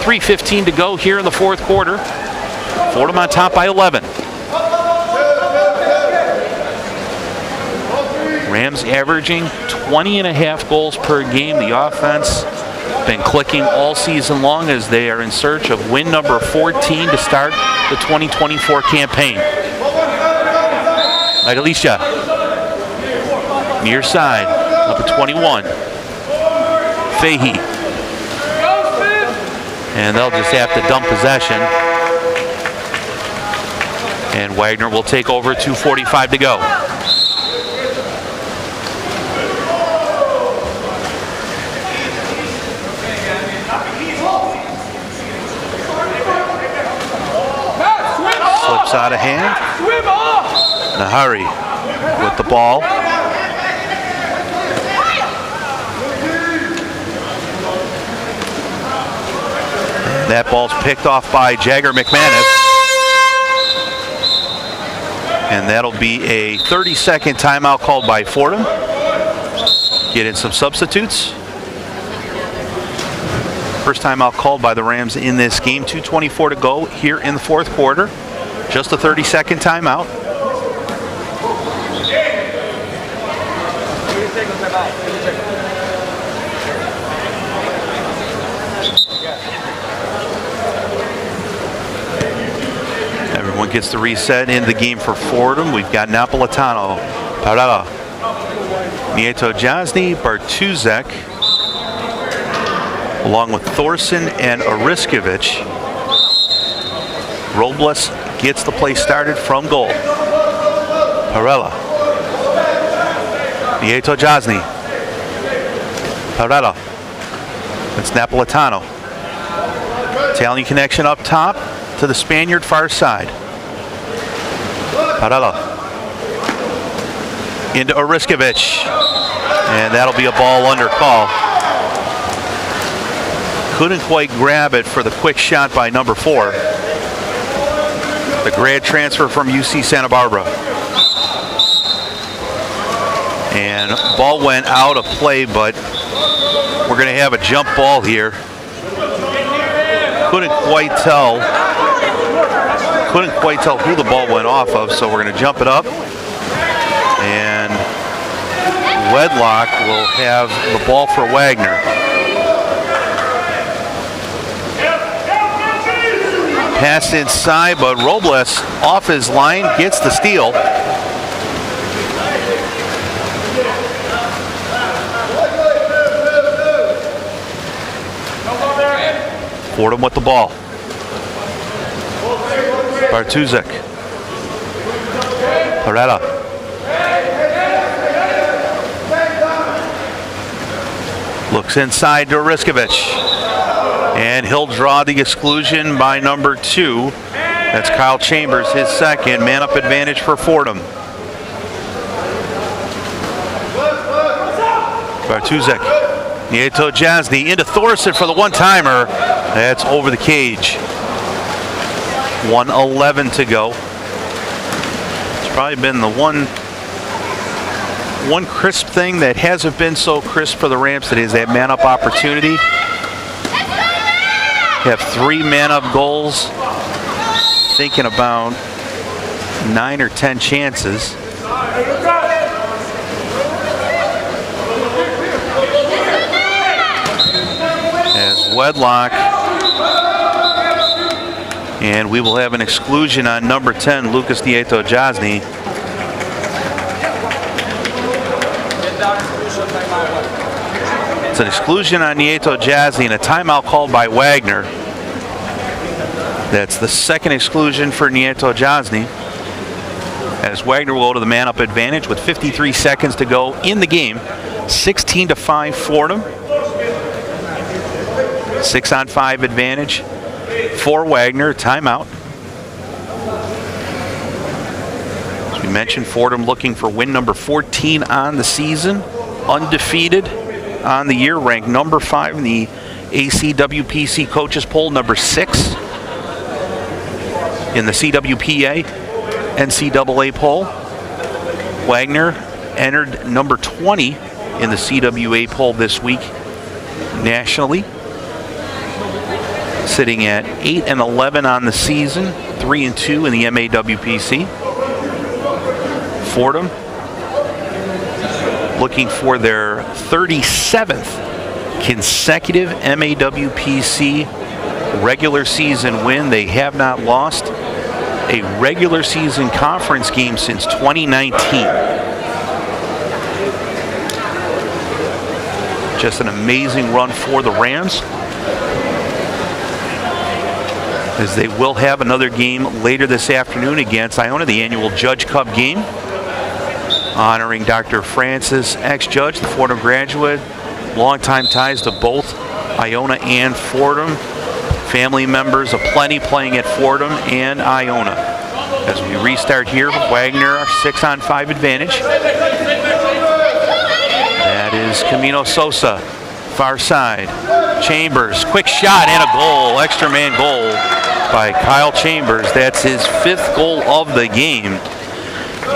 3:15 to go here in the 4th quarter. Fordham on top by 11. Rams averaging 20.5 goals per game. The offense been clicking all season long as they are in search of win number 14 to start the 2024 campaign. Magalicia. Near side, number 21. Fahey. And they'll just have to dump possession. And Wagner will take over, 2:45 to go. Slips out of hand. Nahari with the ball. That ball's picked off by Jagger McManus. And that'll be a 30-second timeout called by Fordham. Get in some substitutes. First timeout called by the Rams in this game. 2:24 to go here in the 4th quarter. Just a 30-second timeout. Everyone gets the reset in the game for Fordham. We've got Napolitano, Parada, Nieto Jasny, Bartuzek, along with Thorson and Oriskovich. Robles gets the play started from goal. Parella. Nieto Jasny. Parada. It's Napolitano. Italian connection up top to the Spaniard far side. Parella. Into Oriskovich. And that'll be a ball under call. Couldn't quite grab it for the quick shot by number 4. The grad transfer from UC Santa Barbara. And ball went out of play, but we're going to have a jump ball here. Couldn't quite tell who the ball went off of, so we're going to jump it up. And Wedlock will have the ball for Wagner. Pass inside, but Robles off his line, gets the steal. Fordham with the ball. Bartuzek. Parada. Looks inside to Oriskovich. And he'll draw the exclusion by number 2. That's Kyle Chambers, his second. Man-up advantage for Fordham. Bartuzek. Nieto Jasny into Thorson for the one-timer. That's over the cage. 1:11 to go. It's probably been the one crisp thing that hasn't been so crisp for the Rams today is that man-up opportunity. Have 3 man-up goals. Thinking about 9 or 10 chances. As Wedlock, and we will have an exclusion on number 10, Lucas Nieto Jasny. It's an exclusion on Nieto Jasny and a timeout called by Wagner. That's the second exclusion for Nieto Jasny, as Wagner will go to the man-up advantage with 53 seconds to go in the game. 16-5 Fordham. 6-on-5 advantage for Wagner. Timeout. As we mentioned, Fordham looking for win number 14 on the season. Undefeated on the year, ranked number 5 in the CWPA coaches poll, number 6 in the CWPA NCAA poll. Wagner entered number 20 in the CWA poll this week nationally, sitting at 8-11 on the season, 3-2 in the MAWPC. Fordham looking for their 37th consecutive MAWPC regular season win. They have not lost a regular season conference game since 2019. Just an amazing run for the Rams, as they will have another game later this afternoon against Iona, the annual Judge Cup game, honoring Dr. Francis, ex-judge, the Fordham graduate, longtime ties to both Iona and Fordham. Family members aplenty playing at Fordham and Iona. As we restart here, Wagner, 6-on-5 advantage. That is Camino Sosa, far side. Chambers, quick shot and a goal, extra man goal by Kyle Chambers. That's his 5th goal of the game.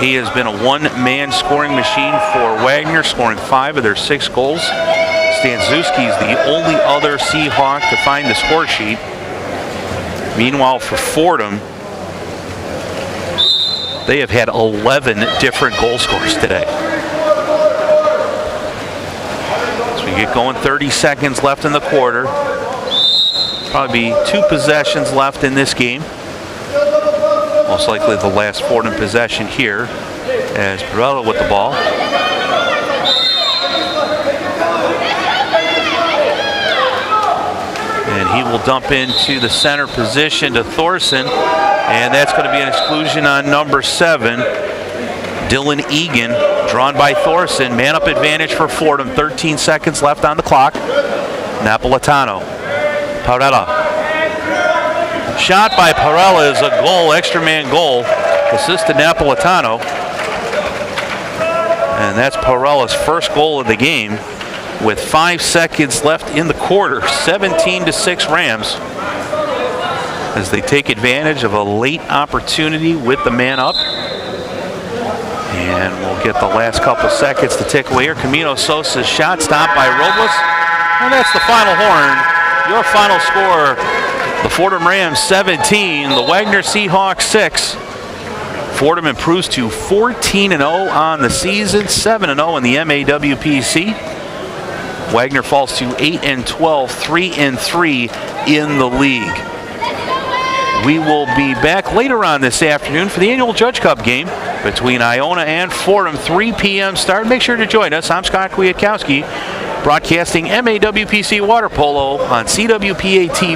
He has been a one-man scoring machine for Wagner, scoring 5 of their 6 goals. Stanczewski is the only other Seahawk to find the score sheet. Meanwhile, for Fordham, they have had 11 different goal scorers today. So we get going, 30 seconds left in the quarter. Probably be 2 possessions left in this game. Most likely the last Fordham possession here, as Perella with the ball. And he will dump into the center position to Thorson, and that's going to be an exclusion on number 7, Dylan Egan, drawn by Thorson. Man up advantage for Fordham, 13 seconds left on the clock. Napolitano, Parella. Shot by Parella is a goal, extra man goal, assist to Napolitano. And that's Parella's first goal of the game, with 5 seconds left in the quarter. 17-6 Rams, as they take advantage of a late opportunity with the man up. And we'll get the last couple seconds to tick away here. Camino Sosa's shot stopped by Robles. And that's the final horn. Your final score, the Fordham Rams 17, the Wagner Seahawks 6. Fordham improves to 14-0 on the season, 7-0 in the MAWPC. Wagner falls to 8-12, 3-3 in the league. We will be back later on this afternoon for the annual Judge Cup game between Iona and Fordham, 3 p.m. start. Make sure to join us. I'm Scott Kwiatkowski, broadcasting MAWPC Water Polo on CWPA TV.